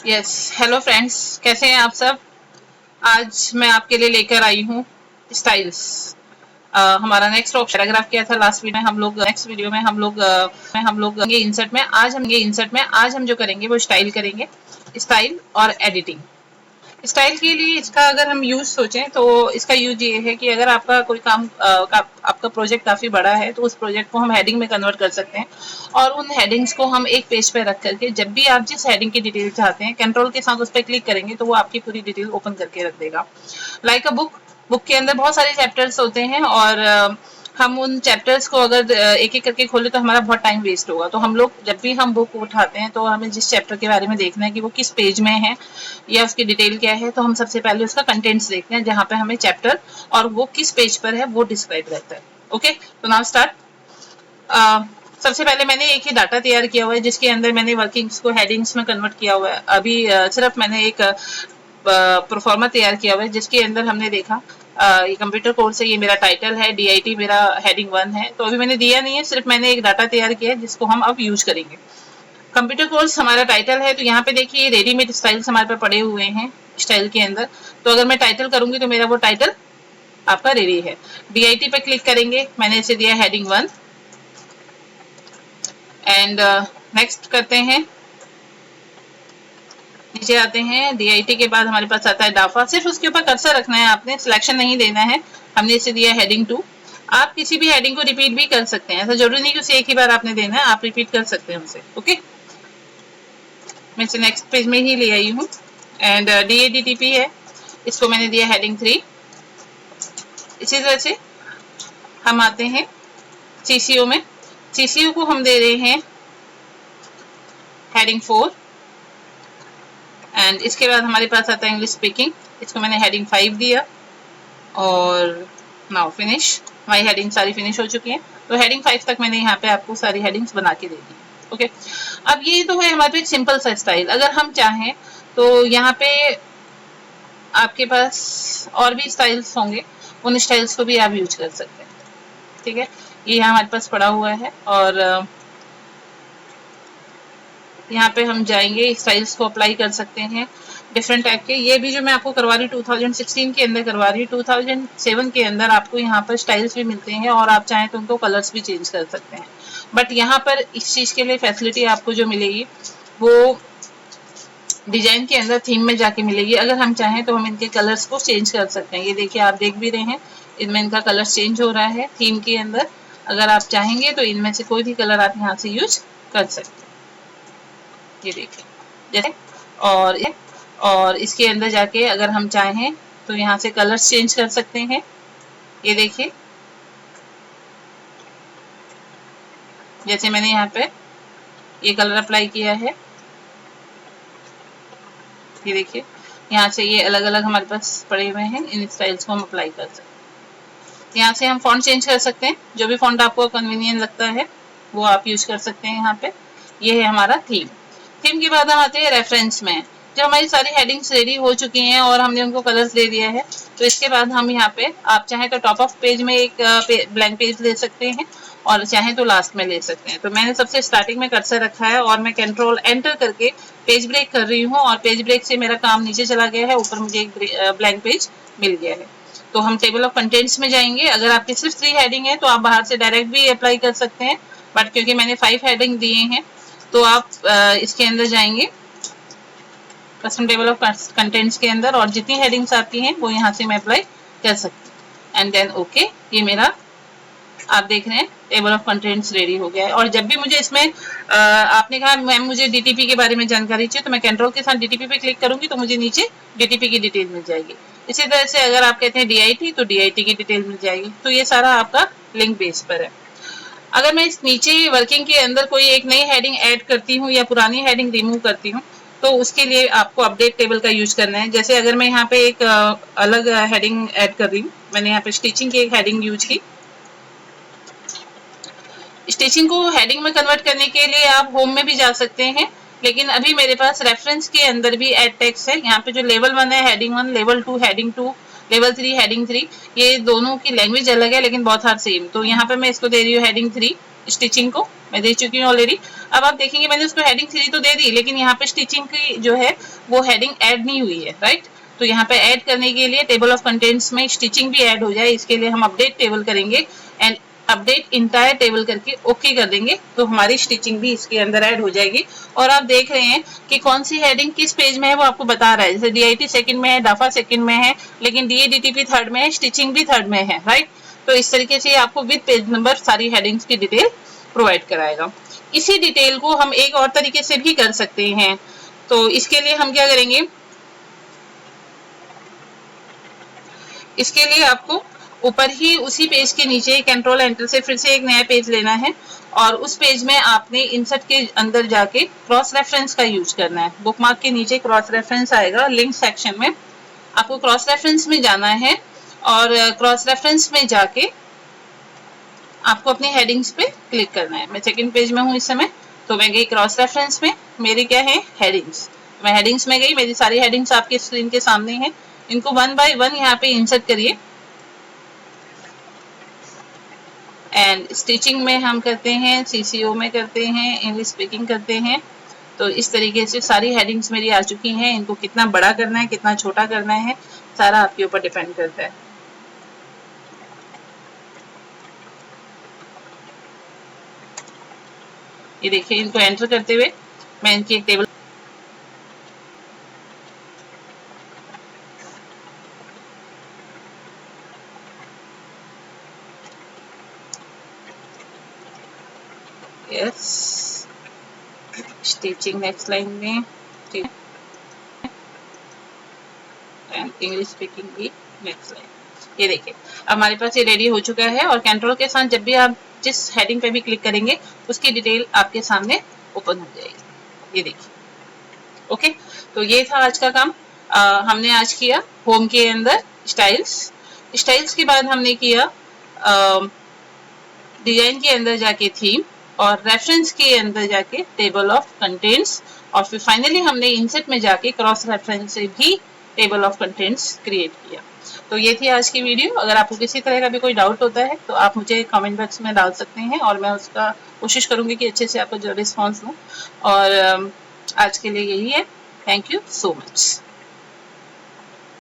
Yes, hello friends, कैसे हैं आप सब। आज मैं आपके लिए लेकर आई हूँ स्टाइल्स। हमारा नेक्स्ट ऑप्शन पैराग्राफ किया था लास्ट वीडियो में हम लोग। नेक्स्ट वीडियो में हम लोग ये इंसर्ट में आज हम जो करेंगे वो स्टाइल करेंगे, स्टाइल और एडिटिंग। स्टाइल के लिए इसका अगर हम यूज सोचें तो इसका यूज ये है कि अगर आपका कोई काम आपका प्रोजेक्ट काफी बड़ा है तो उस प्रोजेक्ट को हम हेडिंग में कन्वर्ट कर सकते हैं और उन हेडिंग्स को हम एक पेज पे रख करके जब भी आप जिस हेडिंग की डिटेल चाहते हैं कंट्रोल के साथ उस पर क्लिक करेंगे तो वो आपकी पूरी डिटेल ओपन करके रख देगा। लाइक अ बुक के अंदर बहुत सारे चैप्टर्स होते हैं और हम उन चैप्टर्स को अगर एक एक करके खोले तो हमारा बहुत टाइम वेस्ट होगा। तो हम लोग जब भी हम बुक उठाते हैं तो हमें जिस चैप्टर के बारे में देखना है कि वो किस पेज में है या उसकी डिटेल क्या है, तो हम सबसे पहले उसका कंटेंट्स देखते हैं जहाँ पे हमें चैप्टर और वो किस पेज पर है वो डिस्क्राइब रहता है। ओके, तो नाउ स्टार्ट। सबसे पहले मैंने एक ही डाटा तैयार किया हुआ है जिसके अंदर मैंने वर्किंग्स को हेडिंग्स में कन्वर्ट किया हुआ है। अभी सिर्फ मैंने एक प्रोफॉर्मा तैयार किया हुआ है जिसके अंदर हमने देखा ये कंप्यूटर कोर्स है, ये मेरा टाइटल है, DIT मेरा हेडिंग 1 है। तो अभी मैंने दिया नहीं है, सिर्फ मैंने एक डाटा तैयार किया है जिसको हम अब यूज करेंगे। कंप्यूटर कोर्स हमारा टाइटल है, तो यहाँ पे देखिए रेडीमेड स्टाइल्स हमारे पास पड़े हुए हैं स्टाइल के अंदर। तो अगर मैं टाइटल करूंगी तो मेरा वो टाइटल आपका रेडी है। DIT पे क्लिक करेंगे, मैंने इसे दिया हेडिंग 1 एंड नेक्स्ट करते हैं। नीचे आते हैं, DIT के बाद हमारे पास आता है डाफा। सिर्फ उसके ऊपर कर्सर रखना है, आपने सिलेक्शन नहीं देना है। हमने इसे दिया हेडिंग 2। आप किसी भी हेडिंग को रिपीट भी कर सकते हैं, ऐसा जरूरी नहीं कि उसे एक ही बार आपने देना है, आप रिपीट कर सकते हैं उसे। ओके, मैं इसे नेक्स्ट पेज में ही ले आई हूँ एंड DADTP है, इसको मैंने दिया हेडिंग 3। इसी तरह से हम आते हैं CCO में। CCO को हम दे रहे हैं हेडिंग 4 एंड इसके बाद हमारे पास आता है इंग्लिश स्पीकिंग, इसको मैंने हेडिंग 5 दिया और नाउ फिनिश। हमारी हेडिंग सारी फिनिश हो चुकी है। तो हेडिंग 5 तक मैंने यहाँ पे आपको सारी हेडिंग्स बना के दे दी। ओके, अब ये तो है हमारे पास सिंपल सा स्टाइल। अगर हम चाहें तो यहाँ पे आपके पास और भी स्टाइल्स होंगे, उन स्टाइल्स को भी आप यूज कर सकते हैं। ठीक है, ये हमारे पास पड़ा हुआ है और यहाँ पे हम जाएंगे, स्टाइल्स को अप्लाई कर सकते हैं डिफरेंट टाइप के। ये भी जो मैं आपको करवा रही हूँ 2016 के अंदर करवा रही हूँ, 2007 के अंदर आपको यहाँ पर स्टाइल्स भी मिलते हैं और आप चाहें तो उनको कलर्स भी चेंज कर सकते हैं। बट यहाँ पर इस चीज के लिए फैसिलिटी आपको जो मिलेगी वो डिजाइन के अंदर थीम में जाके मिलेगी। अगर हम चाहें तो हम इनके कलर्स को चेंज कर सकते हैं। ये देखिए, आप देख भी रहे हैं इनमें इनका कलर चेंज हो रहा है थीम के अंदर। अगर आप चाहेंगे तो इनमें से कोई भी कलर आप यहाँ से यूज कर सकते हैं। ये देखिए जैसे, और इसके अंदर जाके अगर हम चाहें तो यहाँ से कलर्स चेंज कर सकते हैं। ये देखिए, जैसे मैंने यहाँ पे ये कलर अप्लाई किया है, ये देखिए यहाँ से ये अलग अलग हमारे पास पड़े हुए हैं, इन स्टाइल्स को हम अप्लाई कर सकते हैं। यहाँ से हम फॉन्ट चेंज कर सकते हैं, जो भी फॉन्ट आपको कन्वीनियंट लगता है वो आप यूज कर सकते हैं। यहाँ पे ये है हमारा थीम। थीम के बाद हम आते हैं रेफरेंस में। जब हमारी सारी हेडिंग्स रेडी हो चुकी हैं और हमने उनको कलर्स दे दिया है तो इसके बाद हम यहाँ पे आप चाहें तो टॉप ऑफ पेज में एक ब्लैंक पेज ले सकते हैं और चाहें तो लास्ट में ले सकते हैं। तो मैंने सबसे स्टार्टिंग में कर्सर रखा है और मैं कंट्रोल एंटर करके पेज ब्रेक कर रही हूँ और पेज ब्रेक से मेरा काम नीचे चला गया है, ऊपर मुझे एक ब्लैंक पेज मिल गया है। तो हम टेबल ऑफ कंटेंट्स में जाएंगे। अगर आपकी सिर्फ 3 हेडिंग है तो आप बाहर से डायरेक्ट भी अप्लाई कर सकते हैं, बट क्योंकि मैंने 5 हेडिंग दिए हैं तो आप इसके अंदर जाएंगे कस्टम टेबल ऑफ कंटेंट्स के अंदर और जितनी हेडिंग्स आती हैं वो यहाँ से मैं अप्लाई कर सकती हूँ एंड देन ओके। ये मेरा आप देख रहे हैं टेबल ऑफ कंटेंट्स रेडी हो गया है। और जब भी मुझे इसमें आपने कहा मैम मुझे DTP के बारे में जानकारी चाहिए तो मैं कंट्रोल के साथ DTP पे क्लिक करूंगी तो मुझे नीचे DTP की डिटेल मिल जाएगी। इसी तरह से अगर आप कहते हैं DIT तो DIT की डिटेल मिल जाएगी। तो ये सारा आपका लिंक बेस पर है। अगर मैं इस नीचे वर्किंग के अंदर कोई एक नई हेडिंग ऐड करती हूँ या पुरानी हेडिंग रिमूव करती हूँ तो उसके लिए आपको अपडेट टेबल का यूज करना है। जैसे अगर मैं यहाँ पे एक अलग हेडिंग ऐड कर रही हूँ, मैंने यहाँ पे स्टिचिंग की एक हेडिंग यूज की। स्टिचिंग को हेडिंग में कन्वर्ट करने के लिए आप होम में भी जा सकते हैं, लेकिन अभी मेरे पास रेफरेंस के अंदर भी एड टेक्स्ट है। यहाँ पे जो लेवल 1 है heading 1, level 2 heading 2, level 3 heading 3, ये दोनों की लैंग्वेज अलग है लेकिन बहुत हर सेम। तो यहाँ पे मैं इसको दे रही हूँ हेडिंग 3, स्टिचिंग को मैं दे चुकी हूँ ऑलरेडी। अब आप देखेंगे मैंने उसको हेडिंग 3 तो दे दी, लेकिन यहाँ पे स्टिचिंग की जो है वो हेडिंग ऐड नहीं हुई है, राइट। तो यहाँ पे ऐड करने के लिए टेबल ऑफ कंटेंट्स में स्टिचिंग भी ऐड हो जाए, इसके लिए हम अपडेट टेबल करेंगे एंड अपडेट इंटायर टेबल करके ओके कर देंगे, तो हमारी स्टिचिंग भी इसके अंदर ऐड हो जाएगी। और आप देख रहे हैं कि कौन सी हेडिंग किस पेज में है वो आपको बता रहा है। जैसे DIT सेकंड में है, डाफा सेकंड में है, लेकिन DADTP थर्ड में है, स्टिचिंग भी थर्ड में है, राइट। तो इस तरीके से आपको विद पेज नंबर सारी हेडिंग्स की डिटेल प्रोवाइड कराएगा। इसी डिटेल को हम एक और तरीके से भी कर सकते हैं। तो इसके लिए हम क्या करेंगे, इसके लिए आपको ऊपर ही उसी पेज के नीचे कंट्रोल एंटर से फिर से एक नया पेज लेना है और उस पेज में आपने इंसर्ट के अंदर जाके क्रॉस रेफरेंस का यूज करना है। बुकमार्क के नीचे क्रॉस रेफरेंस आएगा, लिंक सेक्शन में आपको क्रॉस रेफरेंस में जाना है और क्रॉस रेफरेंस में जाके आपको अपनी हेडिंग्स पे क्लिक करना है। मैं सेकंड पेज में हूँ इस समय, तो मैं गई क्रॉस रेफरेंस में, मेरी क्या है हेडिंग्स, मैं हेडिंग्स में गई, मेरी सारी हेडिंग्स आपके स्क्रीन के सामने है। इनको 1 बाय 1 यहाँ पे इंसर्ट करिए एंड स्टिचिंग में हम करते हैं, CCO में करते हैं, इंग्लिश स्पीकिंग करते हैं। तो इस तरीके से सारी हेडिंग्स मेरी आ चुकी हैं। इनको कितना बड़ा करना है, कितना छोटा करना है, सारा आपके ऊपर डिपेंड करता है। ये देखिए, इनको एंटर करते हुए मैं इनकी एक टेबल स्टिचिंग नेक्स्ट लाइन में, ठीक है, एंड इंग्लिश स्पीकिंग भी नेक्स्ट लाइन। ये देखिए हमारे पास ये रेडी हो चुका है और कंट्रोल के साथ जब भी आप जिस हेडिंग पे भी क्लिक करेंगे उसकी डिटेल आपके सामने ओपन हो जाएगी। ये देखिए, ओके। तो ये था आज का काम। हमने आज किया होम के अंदर स्टाइल्स के बाद हमने किया डिजाइन के अंदर जाके थीम और रेफरेंस के अंदर जाके टेबल ऑफ कंटेंट्स और फिर फाइनली हमने इंसर्ट में जाके क्रॉस रेफरेंस से भी टेबल ऑफ कंटेंट्स क्रिएट किया। तो ये थी आज की वीडियो। अगर आपको किसी तरह का भी कोई डाउट होता है तो आप मुझे कमेंट बॉक्स में डाल सकते हैं और मैं उसका कोशिश करूंगी कि अच्छे से आपको जो रिस्पॉन्स दूं। और आज के लिए यही है। Thank you so much.